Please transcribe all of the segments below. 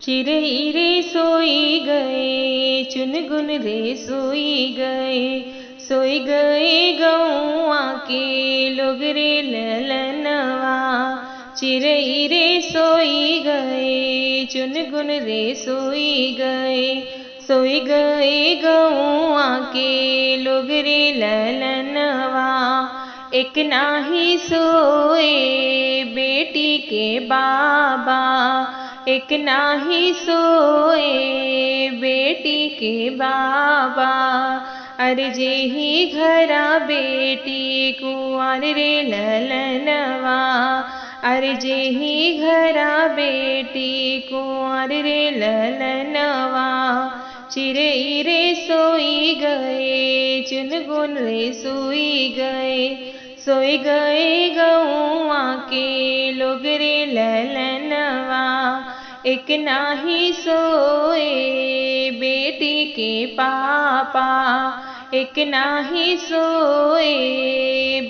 चिरई रे सोई गए, चुनगुन रे सोई गए गौआ के लोग रे ललनवा। चिरई रे सोई गए, चुनगुन रे सोई गए गौआ के लोग रे ललनवा। एक नाही सोए बेटी के बाबा, एक नाही सोए बेटी के बाबा। अरे जेहि घरा बेटी कुंवर रे ललनवा, अरे जेहि घरा बेटी कुंवर रे ललनवा। चिरई रे सोई गए, चुनगुन रे सोई गए गौआ के लोग रे ललनवा। एक नाही सोए बेटी के पापा, एक नाही सोए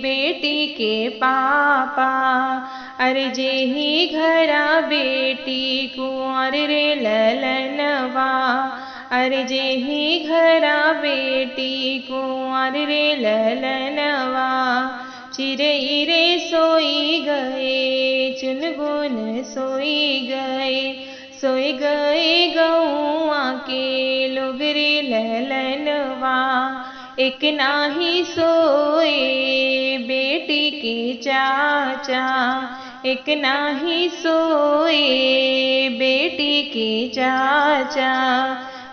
बेटी के पापा। अरे जेहि घरा बेटी कुंवर रे ललनवा, अरे जेहि घरा बेटी कुंवर रे ललनवा। चिरई रे सोई गए, चुनगुन सोई गए गौआ के लोग रे ललनवा। एक नाही सोए बेटी के चाचा, एक नाही सोए बेटी के चाचा।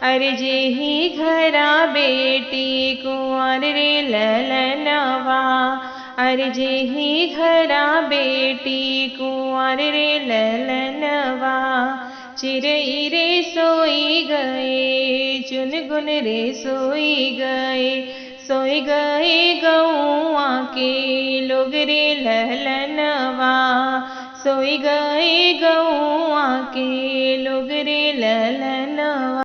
अरे जेहि घरा बेटी कुंवर रे ललनवा, अरे जेहि घरा बेटी कुंवर रे ललनवा। चिरई रे सोई गए, चुनगुन रे सोई गए गौआ के लोग रे ललनवा। सोई गए गौआ के लोग रे ललनवा।